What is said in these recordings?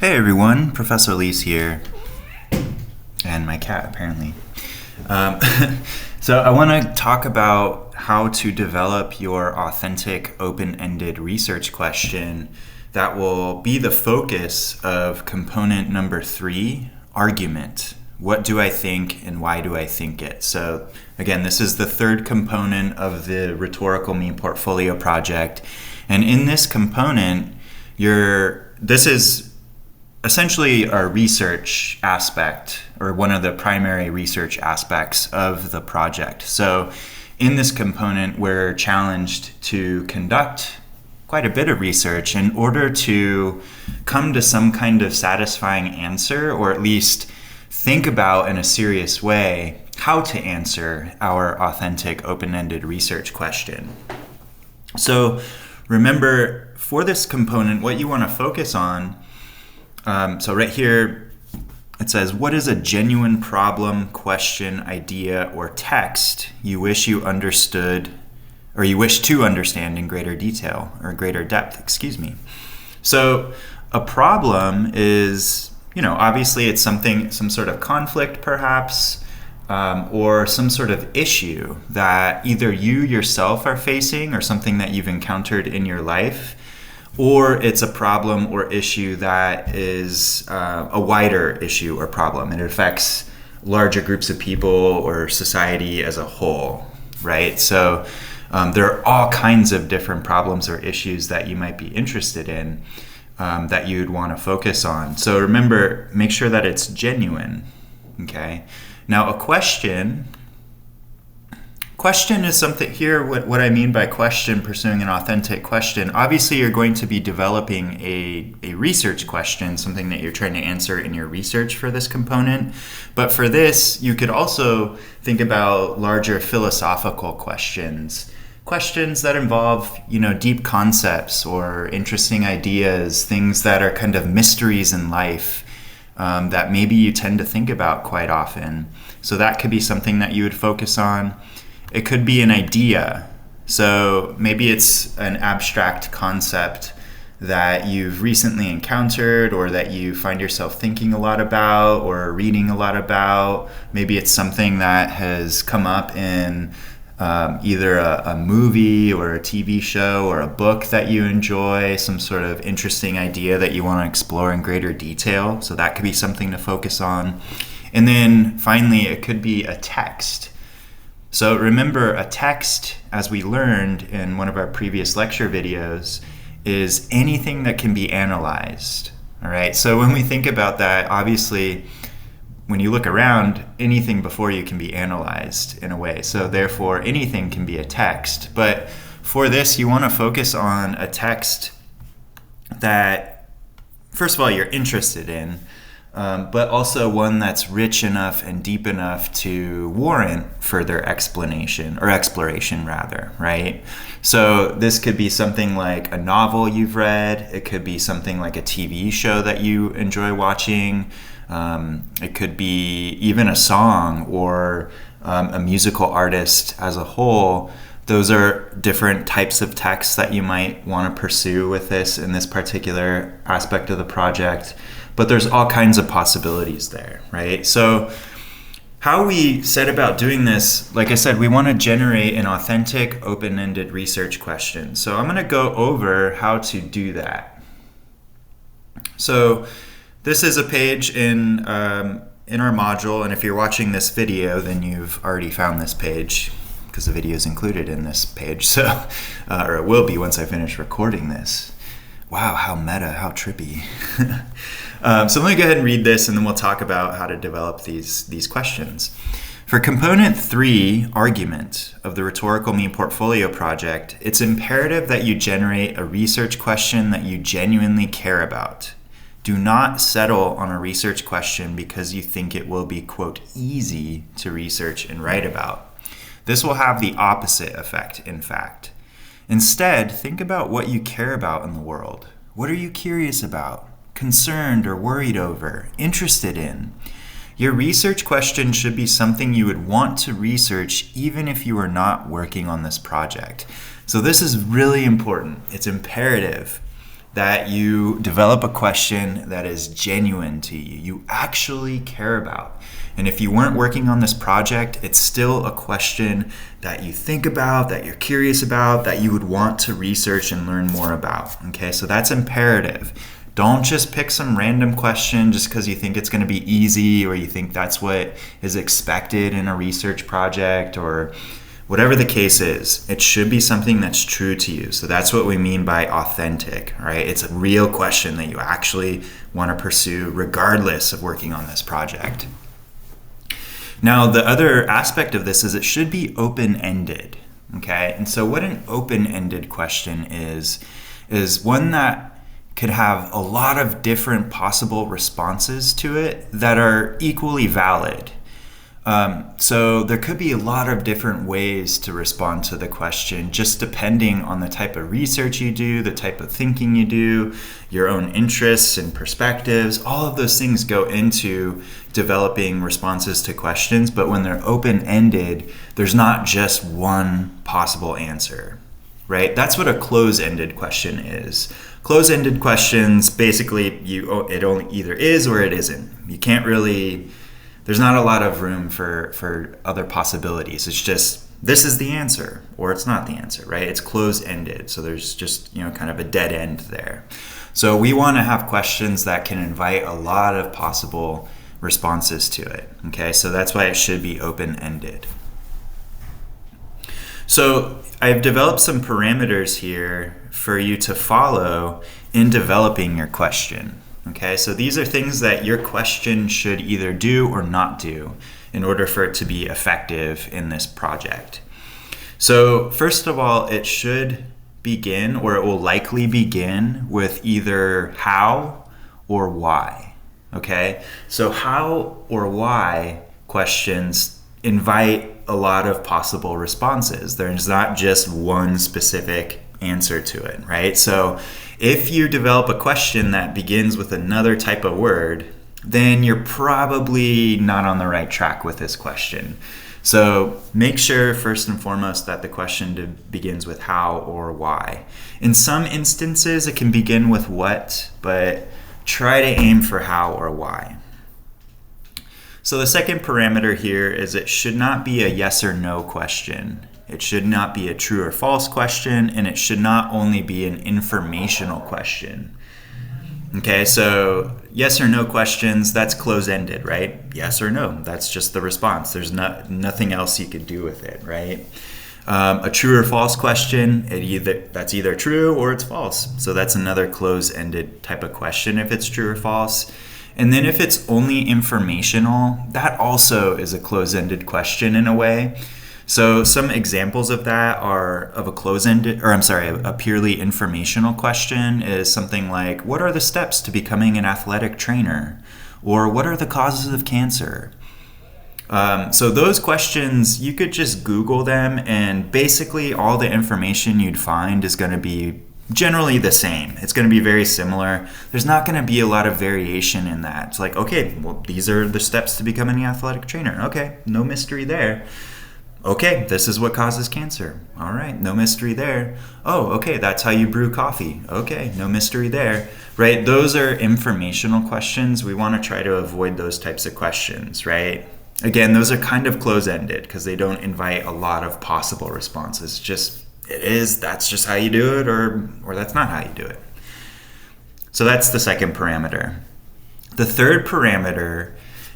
Hey everyone, Professor Leis here, and my cat apparently. Um, so I want to talk about how to develop your authentic open-ended research question that will be the focus of component number 3, argument. What do I think and why do I think it? So again, this is the third component of the Rhetorical Me Portfolio project. And in this component, this is essentially our research aspect, or one of the primary research aspects of the project. So in this component, we're challenged to conduct quite a bit of research in order to come to some kind of satisfying answer, or at least think about in a serious way how to answer our authentic open-ended research question. So remember, for this component, what you want to focus on, so right here, it says, what is a genuine problem, question, idea, or text you wish you understood, or you wish to understand in greater detail, or greater depth, So a problem is, obviously it's some sort of conflict perhaps, or some sort of issue that either you yourself are facing or something that you've encountered in your life, or it's a problem or issue that is a wider issue or problem. It affects larger groups of people or society as a whole, right? So there are all kinds of different problems or issues that you might be interested in that you'd want to focus on. So remember, make sure that it's genuine, okay? Now a question is something here, what I mean by question, pursuing an authentic question. Obviously, you're going to be developing a research question, something that you're trying to answer in your research for this component. But for this, you could also think about larger philosophical questions that involve, deep concepts or interesting ideas, things that are kind of mysteries in life that maybe you tend to think about quite often. So that could be something that you would focus on. It could be an idea. So maybe it's an abstract concept that you've recently encountered or that you find yourself thinking a lot about or reading a lot about. Maybe it's something that has come up in either a movie or a TV show or a book that you enjoy, some sort of interesting idea that you want to explore in greater detail. So that could be something to focus on. And then finally, it could be a text. So remember, a text, as we learned in one of our previous lecture videos, is anything that can be analyzed. All right. So when we think about that, obviously, when you look around, anything before you can be analyzed in a way. So therefore, anything can be a text. But for this, you want to focus on a text that, first of all, you're interested in, but also one that's rich enough and deep enough to warrant further explanation, or exploration rather, right? So this could be something like a novel you've read. It could be something like a TV show that you enjoy watching. It could be even a song or a musical artist as a whole. Those are different types of texts that you might want to pursue with this in this particular aspect of the project. But there's all kinds of possibilities there, right? So how we set about doing this, like I said, we want to generate an authentic, open-ended research question. So I'm going to go over how to do that. So this is a page in our module, and if you're watching this video, then you've already found this page because the video is included in this page. So, or it will be once I finish recording this. Wow, how meta, how trippy. So let me go ahead and read this, and then we'll talk about how to develop these questions. For component 3, argument, of the Rhetorical Me Portfolio project, it's imperative that you generate a research question that you genuinely care about. Do not settle on a research question because you think it will be, quote, easy to research and write about. This will have the opposite effect, in fact. Instead, think about what you care about in the world. What are you curious about, concerned or worried over, interested in? Your research question should be something you would want to research even if you are not working on this project. So this is really important. It's imperative that you develop a question that is genuine to you, you actually care about. And if you weren't working on this project, it's still a question that you think about, that you're curious about, that you would want to research and learn more about. Okay, so that's imperative. Don't just pick some random question just because you think it's going to be easy, or you think that's what is expected in a research project, or whatever the case is. It should be something that's true to you. So that's what we mean by authentic, right? It's a real question that you actually want to pursue regardless of working on this project. Now, the other aspect of this is it should be open-ended, okay? And so what an open-ended question is one that could have a lot of different possible responses to it that are equally valid. So there could be a lot of different ways to respond to the question, just depending on the type of research you do, the type of thinking you do, your own interests and perspectives. All of those things go into developing responses to questions, but when they're open-ended, there's not just one possible answer, right? That's what a close-ended question is. Close-ended questions, basically, it only either is or it isn't. You can't really... There's not a lot of room for other possibilities. It's just, this is the answer, or it's not the answer, right? It's closed-ended, so there's just, kind of a dead end there. So we want to have questions that can invite a lot of possible responses to it, okay? So that's why it should be open-ended. So I've developed some parameters here for you to follow in developing your question. Okay, so these are things that your question should either do or not do in order for it to be effective in this project. So first of all, it should begin, or it will likely begin, with either how or why. Okay, so how or why questions invite a lot of possible responses. There's not just one specific answer to it, right? So if you develop a question that begins with another type of word, then you're probably not on the right track with this question. So make sure first and foremost that the question begins with how or why. In some instances, it can begin with what, but try to aim for how or why. So the second parameter here is it should not be a yes or no question. It should not be a true or false question, and it should not only be an informational question. Okay, so yes or no questions, that's close-ended, right? Yes or no, that's just the response. There's nothing else you could do with it, right? A true or false question, that's either true or it's false. So that's another close-ended type of question if it's true or false. And then if it's only informational, that also is a close-ended question in a way. So some examples of that are of a purely informational question is something like, what are the steps to becoming an athletic trainer? Or what are the causes of cancer? So those questions, you could just Google them, and basically all the information you'd find is going to be generally the same. It's going to be very similar. There's not going to be a lot of variation in that. It's like, okay, well, these are the steps to becoming an athletic trainer. Okay, no mystery there. Okay, this is what causes cancer. All right, no mystery there. Oh, okay, that's how you brew coffee. Okay, no mystery there. Right? Those are informational questions. We want to try to avoid those types of questions, right? Again, those are kind of close-ended because they don't invite a lot of possible responses. That's just how you do it, or that's not how you do it. So that's the second parameter. The third parameter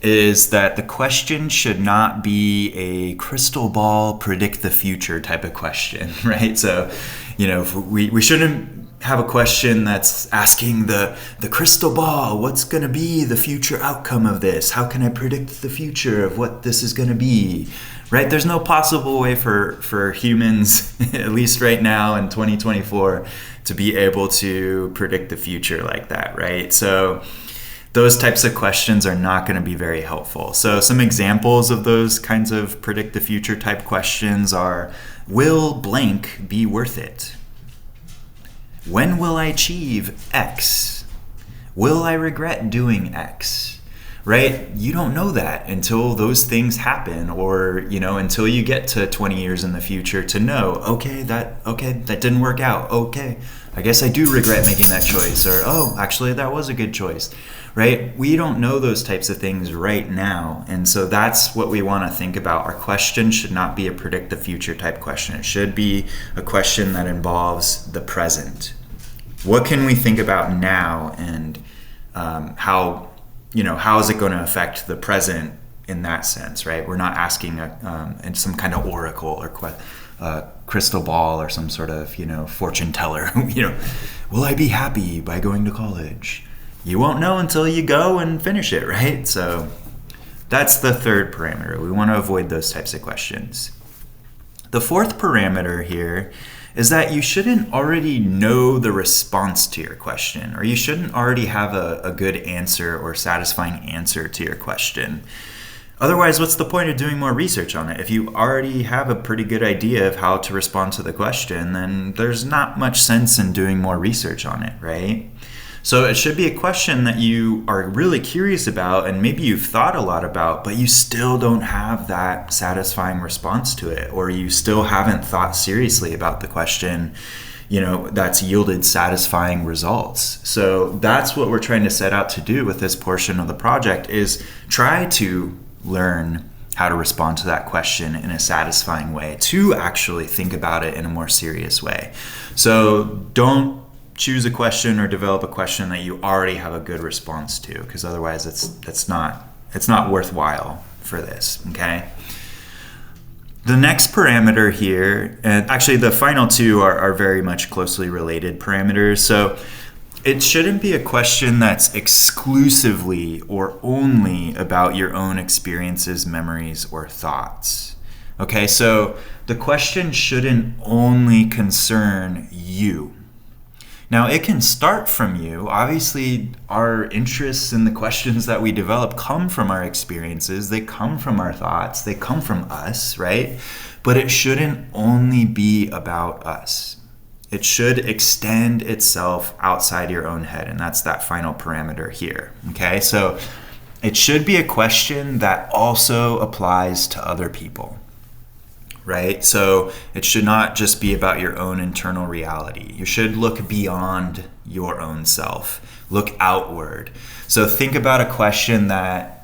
is that the question should not be a crystal ball, predict the future type of question, right? So, we shouldn't have a question that's asking the crystal ball, what's going to be the future outcome of this? How can I predict the future of what this is going to be, right? There's no possible way for humans, at least right now in 2024, to be able to predict the future like that, right? So those types of questions are not going to be very helpful. So some examples of those kinds of predict the future type questions are, will blank be worth it? When will I achieve X? Will I regret doing X? Right? You don't know that until those things happen, or, until you get to 20 years in the future to know, okay, that didn't work out. Okay, I guess I do regret making that choice, or, oh, actually that was a good choice, right? We don't know those types of things right now. And so that's what we want to think about. Our question should not be a predict the future type question. It should be a question that involves the present. What can we think about now, and how is it going to affect the present in that sense, right? We're not asking some kind of oracle or crystal ball or some sort of, fortune teller. Will I be happy by going to college? You won't know until you go and finish it, right? So that's the third parameter. We want to avoid those types of questions. The fourth parameter here is that you shouldn't already know the response to your question, or you shouldn't already have a good answer or satisfying answer to your question. Otherwise, what's the point of doing more research on it? If you already have a pretty good idea of how to respond to the question, then there's not much sense in doing more research on it, right? So it should be a question that you are really curious about, and maybe you've thought a lot about, but you still don't have that satisfying response to it, or you still haven't thought seriously about the question, that's yielded satisfying results. So that's what we're trying to set out to do with this portion of the project, is try to learn how to respond to that question in a satisfying way, to actually think about it in a more serious way. So don't choose a question or develop a question that you already have a good response to, because otherwise it's not worthwhile for this, okay? The next parameter here, and actually the final two are very much closely related parameters. So it shouldn't be a question that's exclusively or only about your own experiences, memories, or thoughts. Okay, so the question shouldn't only concern you. Now, it can start from you. Obviously, our interests in the questions that we develop come from our experiences. They come from our thoughts. They come from us, right? But it shouldn't only be about us. It should extend itself outside your own head, and that's that final parameter here, okay? So it should be a question that also applies to other people, right? So it should not just be about your own internal reality. You should look beyond your own self, look outward. So think about a question that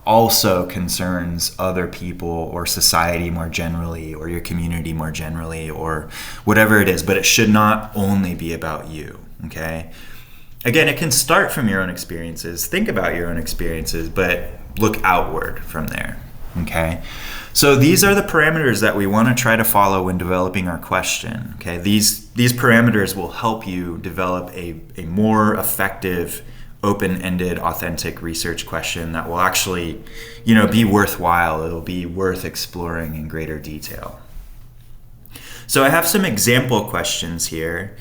also concerns other people or society more generally, or your community more generally, or whatever it is, but it should not only be about you, okay? Again, it can start from your own experiences. Think about your own experiences, but look outward from there, okay? So these are the parameters that we want to try to follow when developing our question, okay? These parameters will help you develop a more effective, open-ended, authentic research question that will actually, be worthwhile. It'll be worth exploring in greater detail. So I have some example questions here.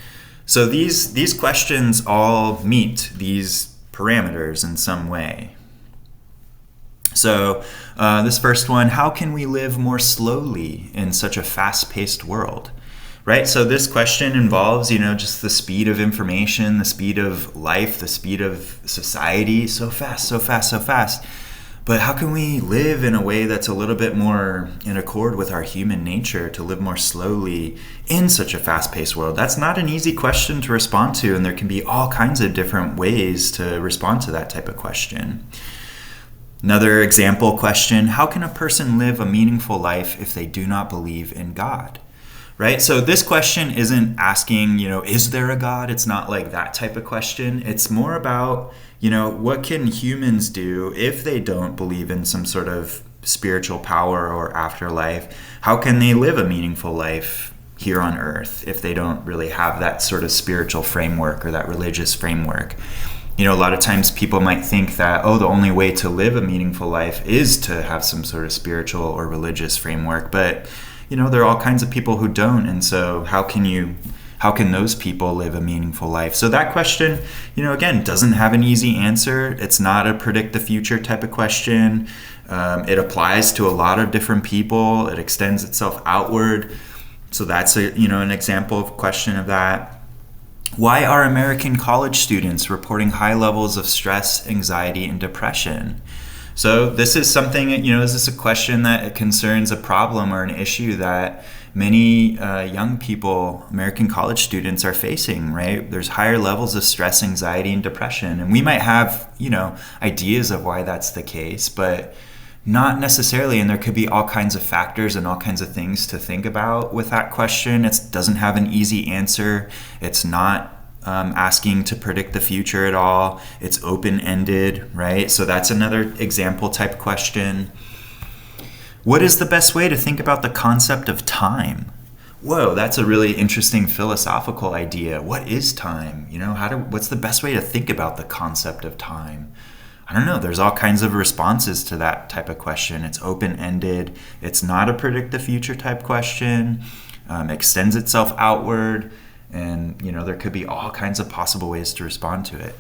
So these questions all meet these parameters in some way. So this first one, how can we live more slowly in such a fast-paced world? Right? So this question involves, just the speed of information, the speed of life, the speed of society, so fast, so fast, so fast. But how can we live in a way that's a little bit more in accord with our human nature, to live more slowly in such a fast-paced world? That's not an easy question to respond to, and there can be all kinds of different ways to respond to that type of question. Another example question, how can a person live a meaningful life if they do not believe in God? Right? So this question isn't asking, is there a God? It's not like that type of question. It's more about, what can humans do if they don't believe in some sort of spiritual power or afterlife? How can they live a meaningful life here on earth if they don't really have that sort of spiritual framework or that religious framework? A lot of times people might think that, the only way to live a meaningful life is to have some sort of spiritual or religious framework. But there are all kinds of people who don't, and so how can those people live a meaningful life? So that question, again, doesn't have an easy answer. It's not a predict the future type of question. It applies to a lot of different people. It extends itself outward. So that's an example of a question of that. Why are American college students reporting high levels of stress, anxiety, and depression? So this is something, is this a question that concerns a problem or an issue that many young people, American college students, are facing, right? There's higher levels of stress, anxiety, and depression. And we might have, ideas of why that's the case, but not necessarily. And there could be all kinds of factors and all kinds of things to think about with that question. It doesn't have an easy answer. It's not asking to predict the future at all. It's open-ended, right? So that's another example type question. What is the best way to think about the concept of time? Whoa, that's a really interesting philosophical idea. What is time? What's the best way to think about the concept of time? I don't know. There's all kinds of responses to that type of question. It's open-ended. It's not a predict the future type question. Extends itself outward. And, there could be all kinds of possible ways to respond to it.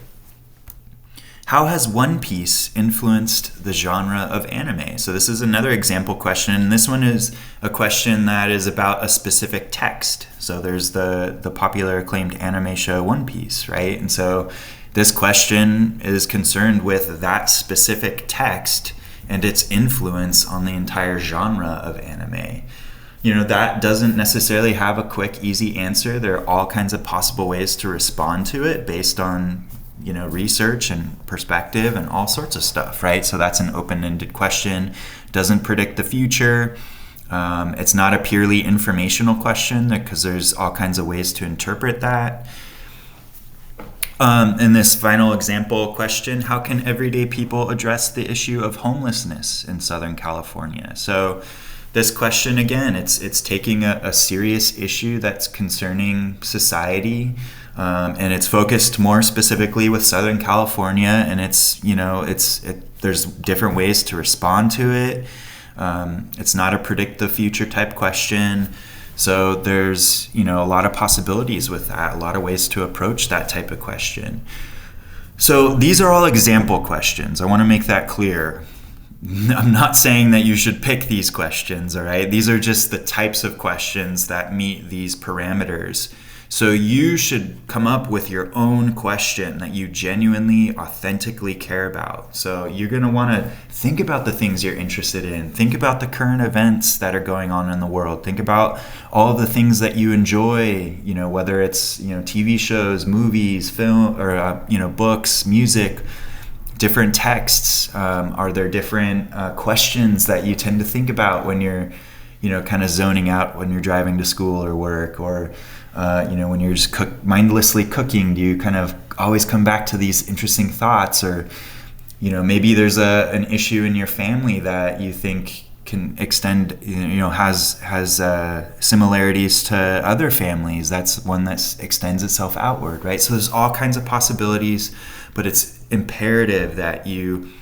How has One Piece influenced the genre of anime? So this is another example question. And this one is a question that is about a specific text. So there's the popular acclaimed anime show One Piece, right? And so this question is concerned with that specific text and its influence on the entire genre of anime. That doesn't necessarily have a quick, easy answer. There are all kinds of possible ways to respond to it based on, research and perspective and all sorts of stuff, right? So that's an open-ended question. Doesn't predict the future. It's not a purely informational question because there's all kinds of ways to interpret that. In this final example question, how can everyday people address the issue of homelessness in Southern California? So this question, again, it's taking a serious issue that's concerning society, and it's focused more specifically with Southern California, and there's different ways to respond to it. It's not a predict the future type question. So there's, a lot of possibilities with that, a lot of ways to approach that type of question. So these are all example questions. I want to make that clear. I'm not saying that you should pick these questions, all right? These are just the types of questions that meet these parameters. So you should come up with your own question that you genuinely, authentically care about. So you're going to want to think about the things you're interested in. Think about the current events that are going on in the world. Think about all the things that you enjoy, whether it's, TV shows, movies, film, or, books, music, different texts. Are there different questions that you tend to think about when you're, kind of zoning out when you're driving to school or work, or when you're just mindlessly cooking? Do you kind of always come back to these interesting thoughts? Or, maybe there's an issue in your family that you think can extend, has similarities to other families. That's one that extends itself outward, right? So there's all kinds of possibilities, but it's imperative that you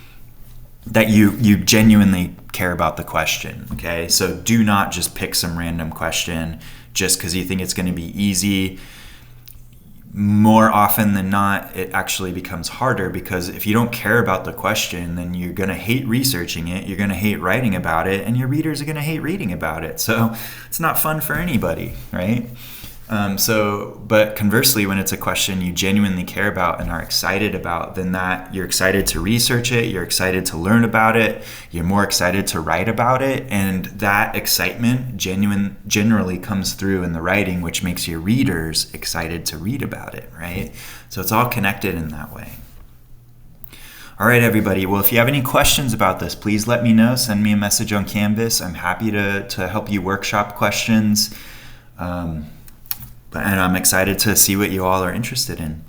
genuinely care about the question, okay? So do not just pick some random question just because you think it's going to be easy. More often than not, it actually becomes harder, because if you don't care about the question, then you're going to hate researching it, you're going to hate writing about it, and your readers are going to hate reading about it. So it's not fun for anybody, right? But conversely, when it's a question you genuinely care about and are excited about, then that you're excited to research it, you're excited to learn about it, you're more excited to write about it, and that excitement generally comes through in the writing, which makes your readers excited to read about it, right? So it's all connected in that way. All right, everybody. Well, if you have any questions about this, please let me know. Send me a message on Canvas. I'm happy to help you workshop questions. And I'm excited to see what you all are interested in.